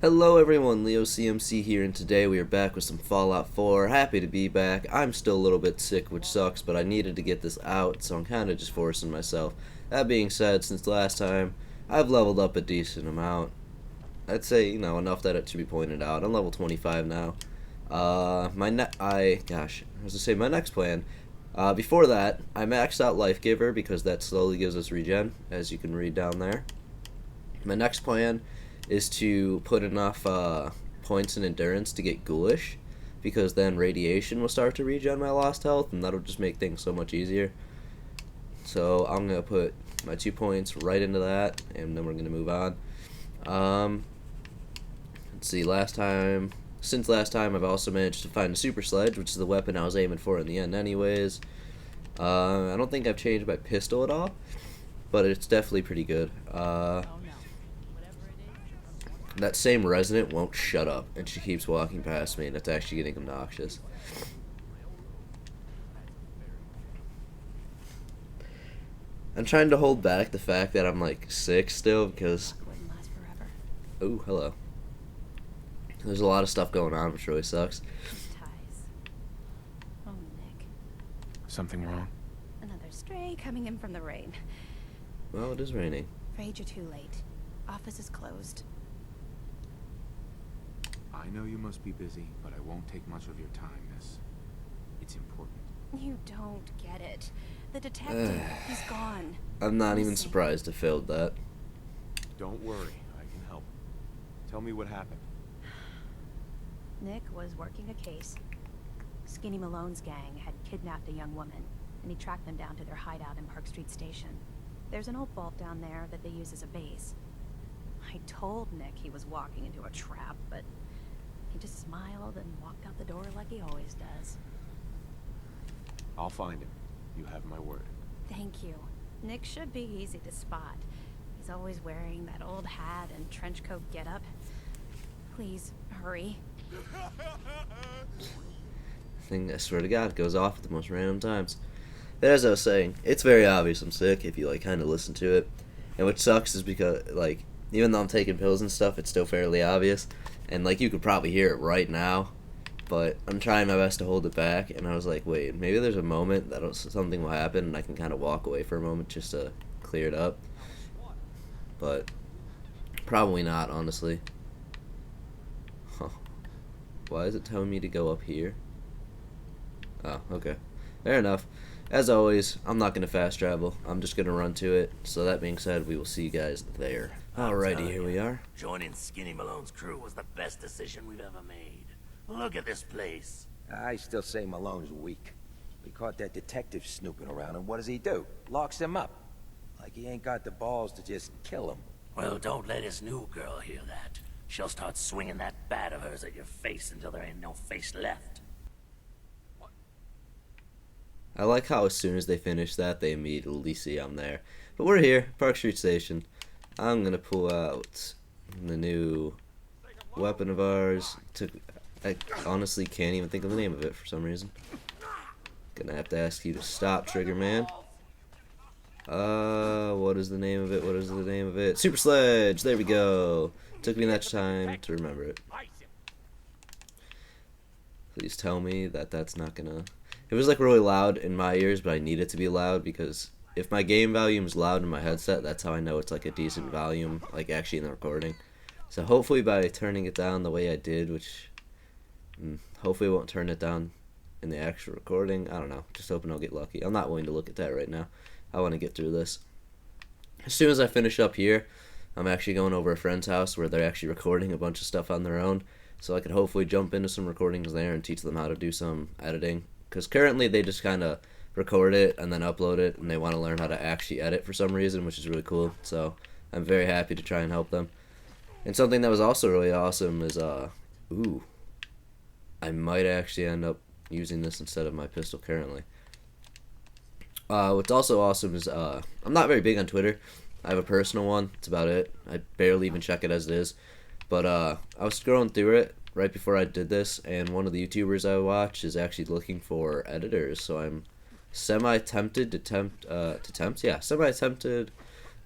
Hello everyone, Leo CMC here, and today we are back with some Fallout 4. Happy to be back. I'm still a little bit sick, which sucks, but I needed to get this out, so I'm kind of just forcing myself. That being said, since the last time, I've leveled up a decent amount. I'd say, enough that it should be pointed out. I'm level 25 now. My next plan. Before that, I maxed out Life Giver because that slowly gives us regen, as you can read down there. My next plan is to put enough points in endurance to get ghoulish, because then radiation will start to regen my lost health, and that'll just make things so much easier. So I'm gonna put my 2 points right into that, and then we're gonna move on. Let's see. Since last time, I've also managed to find a super sledge, which is the weapon I was aiming for in the end, anyways. I don't think I've changed my pistol at all, but it's definitely pretty good. That same resident won't shut up, and she keeps walking past me, and it's actually getting obnoxious. I'm trying to hold back the fact that I'm like sick still because. Oh, hello. There's a lot of stuff going on, which really sucks. Oh, Nick. Something wrong? Another stray coming in from the rain. Well, it is raining. Afraid you're too late. Office is closed. I know you must be busy, but I won't take much of your time, miss. It's important. You don't get it. The detective, he's gone. I'm not even surprised I failed that. Don't worry, I can help. Tell me what happened. Nick was working a case. Skinny Malone's gang had kidnapped a young woman, and he tracked them down to their hideout in Park Street Station. There's an old vault down there that they use as a base. I told Nick he was walking into a trap, but he just smiled and walked out the door like he always does. I'll find him. You have my word. Thank you. Nick should be easy to spot. He's always wearing that old hat and trench coat getup. Please, hurry. Thing, I swear to God, goes off at the most random times. But as I was saying, it's very obvious I'm sick if you kind of listen to it. And what sucks is because, even though I'm taking pills and stuff, it's still fairly obvious. And, you could probably hear it right now. But I'm trying my best to hold it back. And I was like, wait, maybe there's a moment that something will happen and I can kind of walk away for a moment just to clear it up. But probably not, honestly. Huh. Why is it telling me to go up here? Oh, okay. Fair enough. As always, I'm not going to fast travel. I'm just going to run to it. So that being said, we will see you guys there. Alrighty, here we are. Joining Skinny Malone's crew was the best decision we've ever made. Look at this place. I still say Malone's weak. We caught that detective snooping around, and what does he do? Locks him up. Like he ain't got the balls to just kill him. Well, don't let his new girl hear that. She'll start swinging that bat of hers at your face until there ain't no face left. I like how as soon as they finish that, they immediately see I'm there. But we're here, Park Street Station. I'm gonna pull out the new weapon of ours. I honestly can't even think of the name of it for some reason. Gonna have to ask you to stop, Trigger Man. What is the name of it? What is the name of it? Super Sledge! There we go. Took me that time to remember it. Please tell me that that's not gonna... It was really loud in my ears, but I need it to be loud because if my game volume is loud in my headset, that's how I know it's a decent volume, actually in the recording. So hopefully by turning it down the way I did, which hopefully I won't turn it down in the actual recording. I don't know. Just hoping I'll get lucky. I'm not willing to look at that right now. I want to get through this. As soon as I finish up here, I'm actually going over a friend's house where they're actually recording a bunch of stuff on their own. So I could hopefully jump into some recordings there and teach them how to do some editing. Because currently they just kind of record it and then upload it, and they want to learn how to actually edit for some reason, which is really cool. So I'm very happy to try and help them. And something that was also really awesome is, I might actually end up using this instead of my pistol currently. What's also awesome is, I'm not very big on Twitter. I have a personal one. That's about it. I barely even check it as it is. But, I was scrolling through it right before I did this, and one of the YouTubers I watch is actually looking for editors, so I'm semi-tempted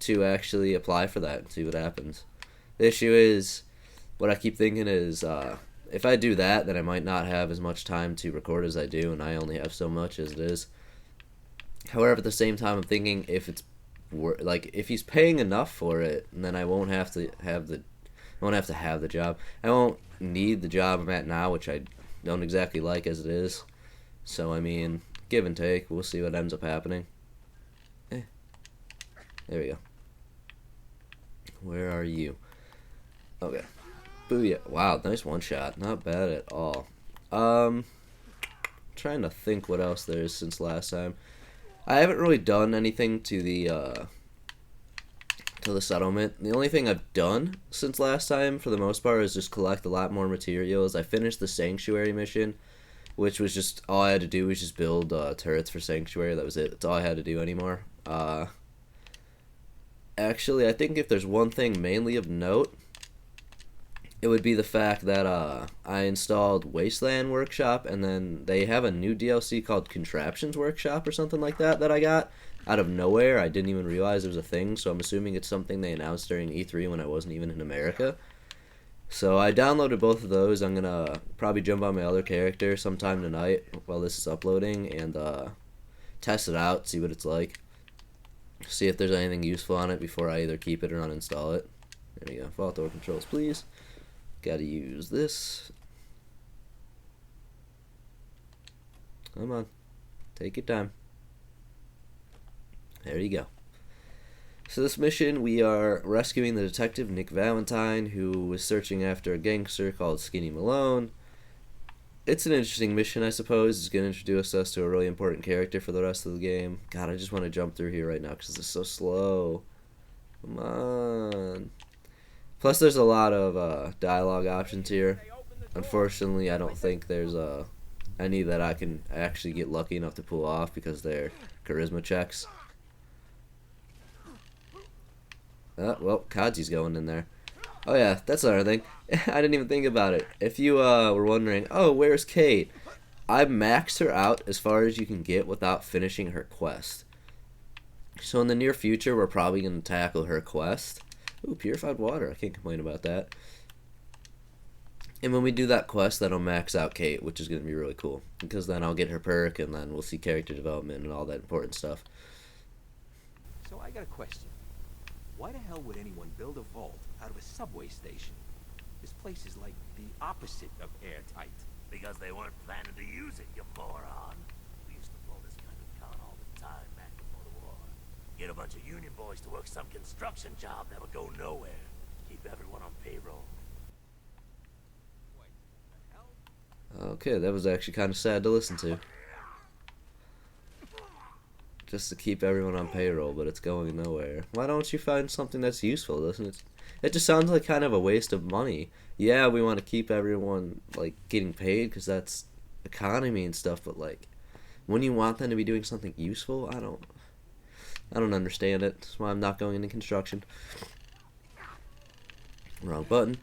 to actually apply for that and see what happens. The issue is, what I keep thinking is, if I do that, then I might not have as much time to record as I do, and I only have so much as it is. However, at the same time, I'm thinking if it's like if he's paying enough for it, then I won't have to have the job. I won't need the job I'm at now, which I don't exactly like as it is. So I mean, give and take. We'll see what ends up happening. There we go. Where are you? Okay. Booyah. Wow, nice one shot. Not bad at all. Trying to think what else there is since last time. I haven't really done anything to the settlement. The only thing I've done since last time, for the most part, is just collect a lot more materials. I finished the Sanctuary mission, which was just, all I had to do was just build turrets for Sanctuary. That was it. That's all I had to do anymore. Actually, I think if there's one thing mainly of note, it would be the fact that I installed Wasteland Workshop, and then they have a new DLC called Contraptions Workshop or something like that I got out of nowhere. I didn't even realize it was a thing, so I'm assuming it's something they announced during E3 when I wasn't even in America. So I downloaded both of those. I'm going to probably jump on my other character sometime tonight while this is uploading and test it out, see what it's like. See if there's anything useful on it before I either keep it or uninstall it. There you go. Vault door controls, please. Gotta use this. Come on. Take your time. There you go. So this mission, we are rescuing the detective Nick Valentine, who was searching after a gangster called Skinny Malone. It's an interesting mission, I suppose. It's going to introduce us to a really important character for the rest of the game. God, I just want to jump through here right now because it's so slow. Come on. Plus, there's a lot of dialogue options here. Unfortunately, I don't think there's any that I can actually get lucky enough to pull off because they're charisma checks. Well, Kaji's going in there. Oh yeah, that's another thing. I didn't even think about it. If you were wondering, oh, where's Kate? I maxed her out as far as you can get without finishing her quest. So in the near future, we're probably going to tackle her quest. Ooh, purified water. I can't complain about that. And when we do that quest, that'll max out Kate, which is going to be really cool. Because then I'll get her perk, and then we'll see character development and all that important stuff. So I got a question. Why the hell would anyone build a vault out of a subway station? This place is like the opposite of airtight. Because they weren't planning to use it, you moron. We used to pull this kind of con all the time back before the war. Get a bunch of union boys to work some construction job that'll go nowhere. Keep everyone on payroll. Okay, that was actually kind of sad to listen to. Just to keep everyone on payroll, but it's going nowhere. Why don't you find something that's useful, doesn't it? It just sounds like kind of a waste of money. Yeah, we want to keep everyone, like, getting paid because that's economy and stuff, but, like, when you want them to be doing something useful, I don't understand it. That's why I'm not going into construction. Wrong button.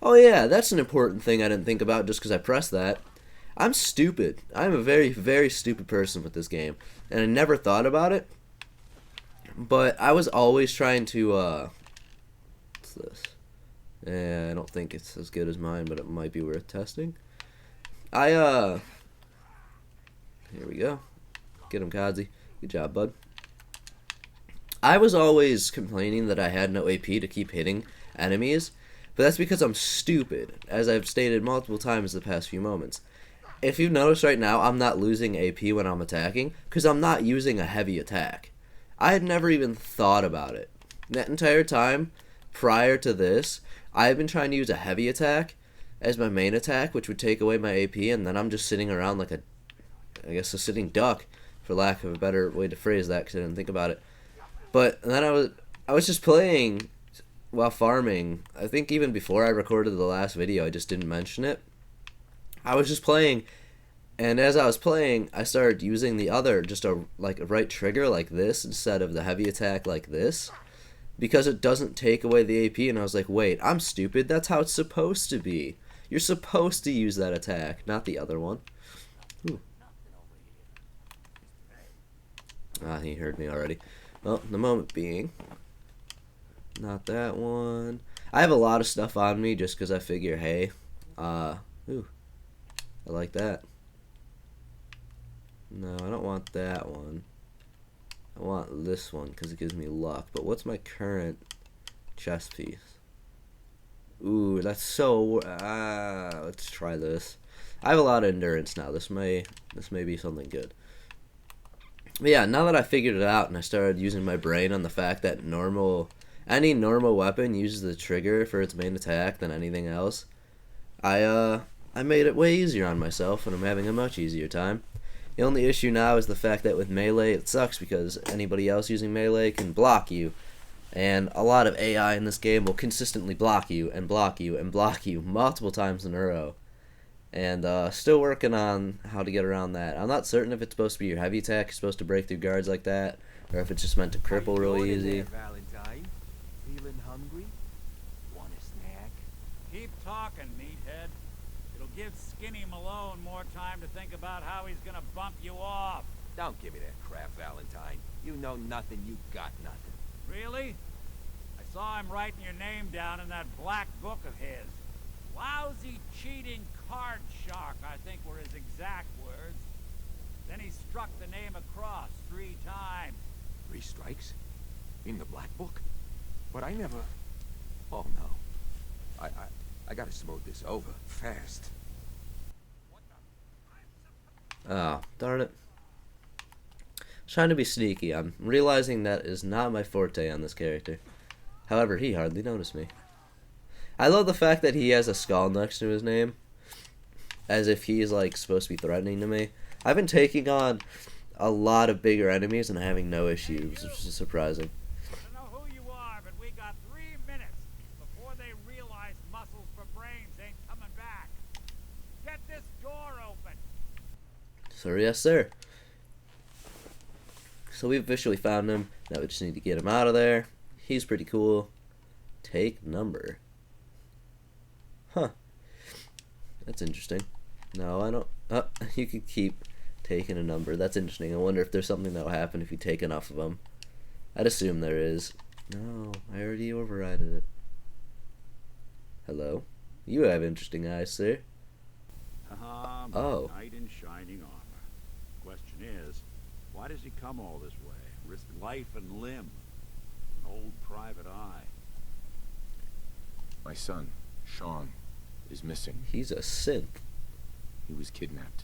Oh yeah, that's an important thing I didn't think about just because I pressed that. I'm stupid. I'm a very, very stupid person with this game. And I never thought about it. But I was always trying to, what's this? Yeah, I don't think it's as good as mine, but it might be worth testing. Here we go. Get him, Kazi. Good job, bud. I was always complaining that I had no AP to keep hitting enemies. But that's because I'm stupid, as I've stated multiple times the past few moments. If you notice right now, I'm not losing AP when I'm attacking, because I'm not using a heavy attack. I had never even thought about it. That entire time, prior to this, I had been trying to use a heavy attack as my main attack, which would take away my AP, and then I'm just sitting around like a sitting duck, for lack of a better way to phrase that, because I didn't think about it. But then I was just playing while farming. I think even before I recorded the last video, I just didn't mention it. I was just playing, and as I was playing, I started using the other, just a right trigger like this instead of the heavy attack like this, because it doesn't take away the AP, and I was like, wait, I'm stupid, that's how it's supposed to be. You're supposed to use that attack, not the other one. Ooh. Ah, he heard me already. Well, the moment being, not that one. I have a lot of stuff on me just because I figure, hey, ooh, I like that. No, I don't want that one. I want this one because it gives me luck. But what's my current chest piece? Ooh, that's so... let's try this. I have a lot of endurance now. This may be something good. But yeah, now that I figured it out and I started using my brain on the fact that any normal weapon uses the trigger for its main attack than anything else, I made it way easier on myself, and I'm having a much easier time. The only issue now is the fact that with melee it sucks because anybody else using melee can block you. And a lot of AI in this game will consistently block you and block you and block you multiple times in a row. And still working on how to get around that. I'm not certain if it's supposed to be your heavy attack, you're supposed to break through guards like that, or if it's just meant to cripple really easy. Valentine, feeling hungry? Want a snack? Keep talking, meathead. It'll give Skinny Malone more time to think about how he's gonna bump you off. Don't give me that crap, Valentine. You know nothing, you got nothing. Really? I saw him writing your name down in that black book of his. Lousy, cheating card shark, I think were his exact words. Then he struck the name across 3 times. 3 strikes? In the black book? But I never... Oh, no. I gotta smooth this over, fast. Oh, darn it. Trying to be sneaky. I'm realizing that is not my forte on this character. However, he hardly noticed me. I love the fact that he has a skull next to his name, as if he's like supposed to be threatening to me. I've been taking on a lot of bigger enemies and having no issues, which is surprising. I don't know who you are, but we got 3 minutes before they realize muscles for brains ain't coming back. Get this door open. Sir, yes, sir. So we've officially found him. Now we just need to get him out of there. He's pretty cool. Take number. Huh. That's interesting. No, I don't... you could keep taking a number. That's interesting. I wonder if there's something that'll happen if you take enough of them. I'd assume there is. No, I already overrided it. Hello? You have interesting eyes, sir. Oh. Knight in shining armor. Question is, why does he come all this way? Risk life and limb. An old private eye. My son, Sean, is missing. He's a synth. He was kidnapped.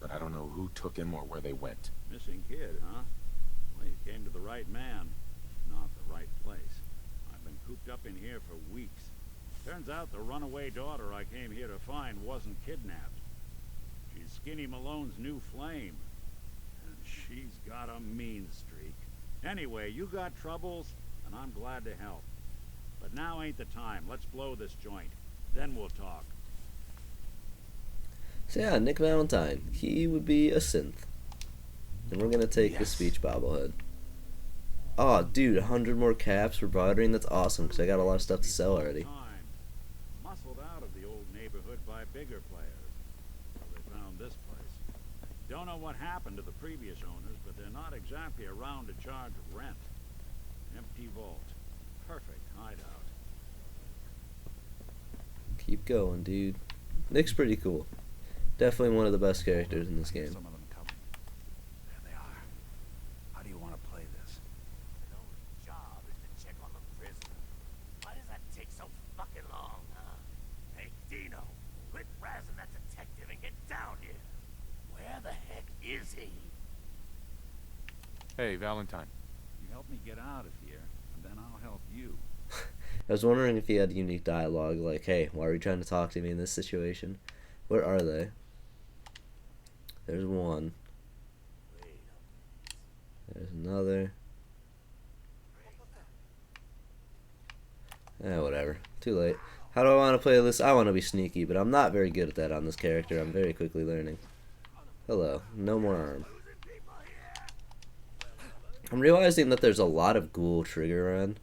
But I don't know who took him or where they went. Missing kid, huh? Well, you came to the right man, not the right place. I've been cooped up in here for weeks. Turns out the runaway daughter I came here to find wasn't kidnapped. She's Skinny Malone's new flame. And she's got a mean streak. Anyway, you got troubles, and I'm glad to help. But now ain't the time. Let's blow this joint. Then we'll talk. So yeah, Nick Valentine. He would be a synth. And we're gonna take the speech bobblehead. Oh, dude, 100 more caps for bartering? That's awesome, because I got a lot of stuff to sell already. Muscled out of the old neighborhood by bigger players. Well, they found this place. Don't know what happened to the previous owners, but they're not exactly around to charge rent. Empty vault. Perfect hideout. Keep going, dude. Nick's pretty cool. Definitely one of the best characters in this game. Some of them coming. There they are. How do you want to play this? The only job is to check on the prisoner. Why does that take so fucking long, huh? Hey, Dino, quit razzing that detective and get down here. Where the heck is he? Hey, Valentine. You help me get out of here, and then I'll help you. I was wondering if he had unique dialogue, like, hey, why are you trying to talk to me in this situation? Where are they? There's one. There's another. Whatever. Too late. How do I want to play this? I want to be sneaky, but I'm not very good at that on this character. I'm very quickly learning. Hello. No more arm. I'm realizing that there's a lot of ghoul triggermans.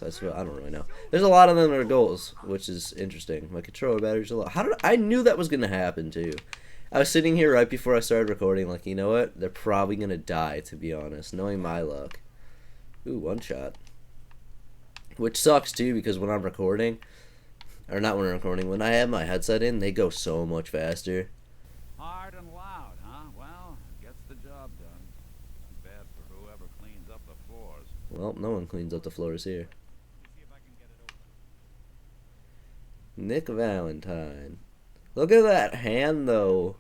I swear, I don't really know. There's a lot of them that are ghouls, which is interesting. My controller battery's a lot. I knew that was gonna happen too. I was sitting here right before I started recording, like, you know what? They're probably gonna die, to be honest, knowing my luck. Ooh, one shot. Which sucks too, because when I'm recording, or not when I'm recording, when I have my headset in, they go so much faster. Hard and loud, huh? Well, gets the job done. Bad for whoever cleans up the floors. Well, no one cleans up the floors here. Let me see if I can get it open. Nick Valentine. Look at that hand, though.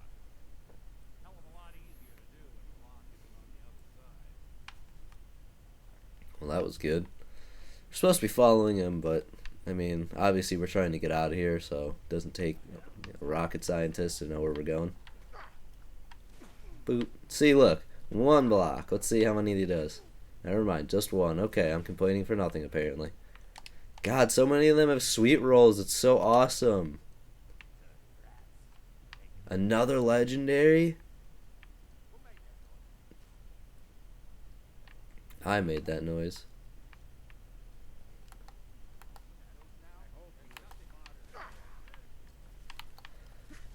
Hell of a lot easier to do when the lock isn't on the other side. Well, that was good. We're supposed to be following him, but, I mean, obviously we're trying to get out of here, so it doesn't take a rocket scientist to know where we're going. Boop. See, look. 1 block. Let's see how many he does. Never mind, just 1. Okay, I'm complaining for nothing, apparently. God, so many of them have sweet rolls. It's so awesome. Another legendary? I made that noise.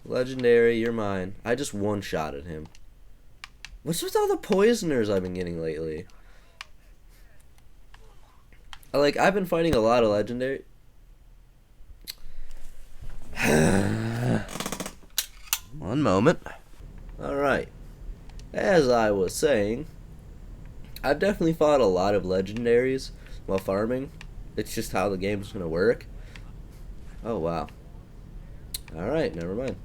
Legendary, you're mine. I just one-shotted him. What's with all the poisoners I've been getting lately? Like, I've been fighting a lot of legendary. One moment. Alright. As I was saying, I've definitely fought a lot of legendaries while farming. It's just how the game's gonna work. Oh, wow. Alright, never mind.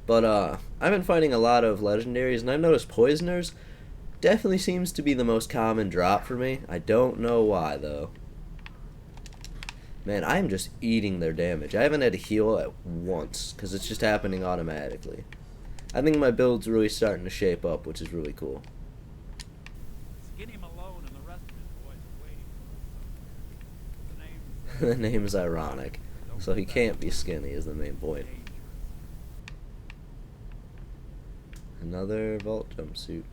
But, I've been fighting a lot of legendaries, and I've noticed poisoners definitely seems to be the most common drop for me. I don't know why, though. Man, I'm just eating their damage. I haven't had to heal at once, because it's just happening automatically. I think my build's really starting to shape up, which is really cool. Skinny Malone and the rest of his boys are waiting for us. The name's ironic, so he can't be skinny is the main point. Another vault jumpsuit.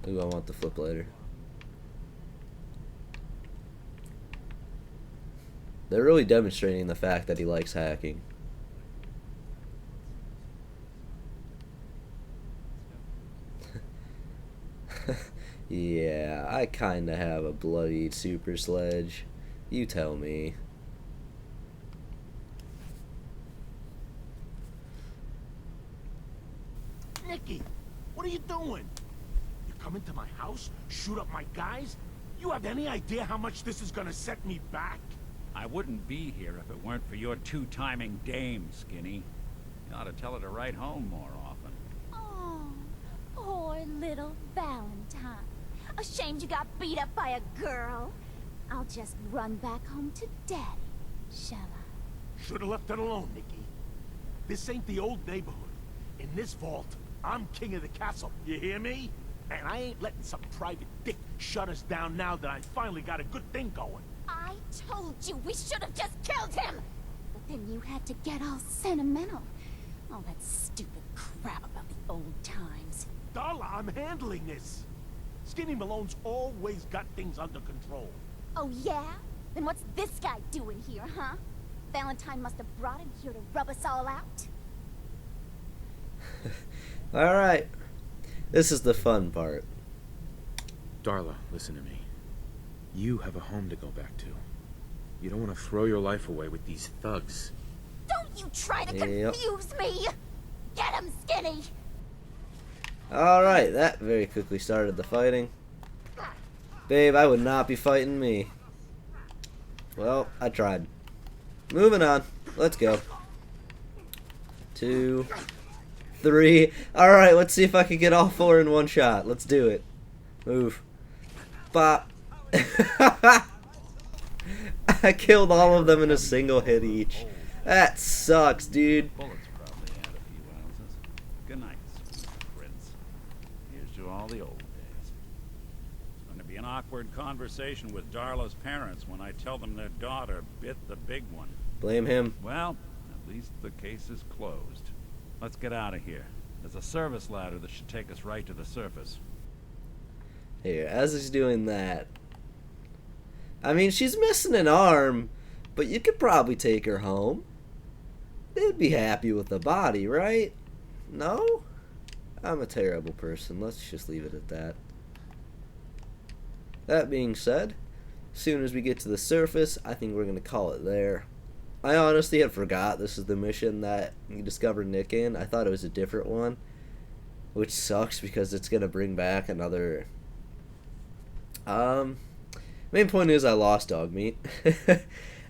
Ooh, I want the flip later. They're really demonstrating the fact that he likes hacking. Yeah, I kinda have a bloodied super sledge. You tell me. Nicky, what are you doing? You come into my house, shoot up my guys? You have any idea how much this is gonna set me back? I wouldn't be here if it weren't for your two-timing dame, Skinny. You ought to tell her to write home more often. Oh, poor little Valentine. Ashamed you got beat up by a girl. I'll just run back home to Daddy, shall I? Should've left it alone, Nicky. This ain't the old neighborhood. In this vault, I'm king of the castle, you hear me? And I ain't letting some private dick shut us down now that I finally got a good thing going. I told you we should have just killed him! But then you had to get all sentimental. All that stupid crap about the old times. Darla, I'm handling this. Skinny Malone's always got things under control. Oh yeah? Then what's this guy doing here, huh? Valentine must have brought him here to rub us all out. Alright. This is the fun part. Darla, listen to me. You have a home to go back to. You don't want to throw your life away with these thugs. Don't you try to Yep. confuse me! Get him, Skinny! Alright, that very quickly started the fighting. Babe, I would not be fighting me. Well, I tried. Moving on. Let's go. 2, 3. Alright, let's see if I can get all 4 in one shot. Let's do it. Move. Bop. I killed all of them in a single hit each. That sucks, dude. Bullets probably add a few ounces. Good night, sweet prince. Here's to all the old days. It's going to be an awkward conversation with Darla's parents when I tell them their daughter bit the big one. Blame him. Well, at least the case is closed. Let's get out of here. There's a service ladder that should take us right to the surface. Here, as he's doing that. I mean, she's missing an arm, but you could probably take her home. They'd be happy with the body, right? No? I'm a terrible person. Let's just leave it at that. That being said, as soon as we get to the surface, I think we're going to call it there. I honestly had forgot this is the mission that you discovered Nick in. I thought it was a different one, which sucks because it's going to bring back another... Main point is I lost dog meat.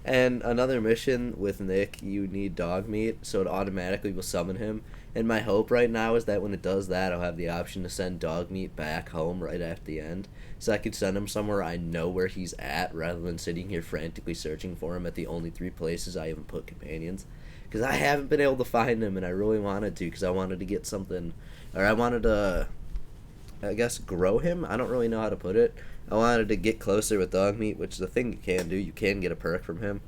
And another mission with Nick, you need dog meat, so it automatically will summon him. And my hope right now is that when it does that, I'll have the option to send dog meat back home right at the end. So I could send him somewhere I know where he's at, rather than sitting here frantically searching for him at the only 3 places I even put companions. Because I haven't been able to find him, and I really wanted to, because I wanted to get something, or I wanted to, I guess, grow him? I don't really know how to put it. I wanted to get closer with dog meat, which is a thing you can do. You can get a perk from him.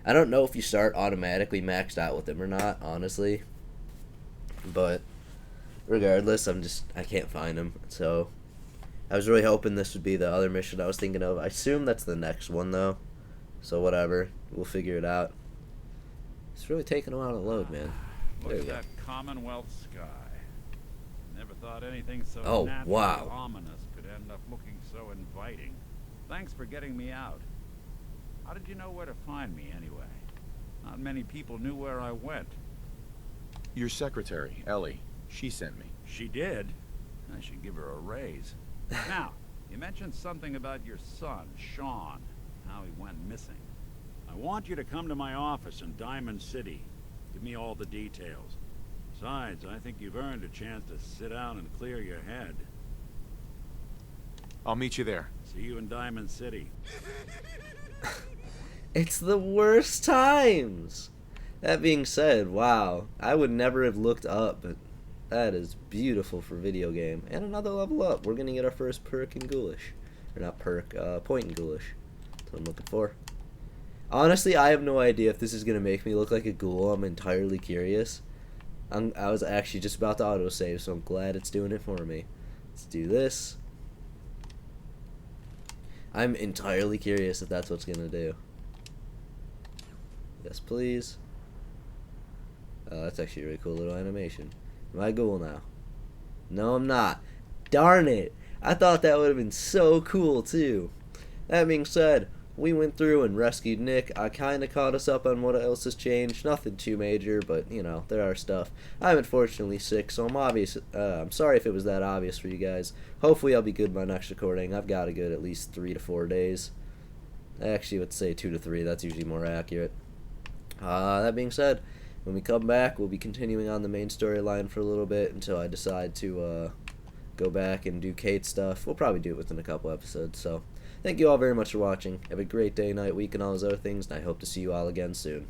I don't know if you start automatically maxed out with him or not, honestly. But regardless, I can't find him. So I was really hoping this would be the other mission I was thinking of. I assume that's the next one, though. So whatever. We'll figure it out. It's really taking a while to load, man. Look There at you go. that Commonwealth sky. Never thought anything so Oh, naturally wow. ominous could end up looking so inviting. Thanks for getting me out. How did you know where to find me, anyway? Not many people knew where I went. Your secretary, Ellie, she sent me. She did? I should give her a raise. Now, you mentioned something about your son, Sean, how he went missing. I want you to come to my office in Diamond City. Give me all the details. Besides, I think you've earned a chance to sit down and clear your head. I'll meet you there. See you in Diamond City. It's the worst times. That being said, wow, I would never have looked up, but that is beautiful for video game. And another level up. We're gonna get our first perk in Ghoulish. Or not perk, point in Ghoulish. That's what I'm looking for. Honestly, I have no idea if this is gonna make me look like a ghoul. I'm entirely curious. I was actually just about to autosave, so I'm glad it's doing it for me. Let's do this. I'm entirely curious if that's what's gonna do. Yes, please. Oh, that's actually a really cool little animation. Am I ghoul now? No, I'm not. Darn it! I thought that would have been so cool, too. That being said, we went through and rescued Nick. I kind of caught us up on what else has changed. Nothing too major, but, you know, there are stuff. I'm unfortunately sick, so I'm sorry if it was that obvious for you guys. Hopefully I'll be good by next recording. I've got a good at least 3 to 4 days. I actually would say 2 to 3. That's usually more accurate. That being said, when we come back, we'll be continuing on the main storyline for a little bit until I decide to go back and do Kate stuff. We'll probably do it within a couple episodes, so thank you all very much for watching. Have a great day, night, week, and all those other things, and I hope to see you all again soon.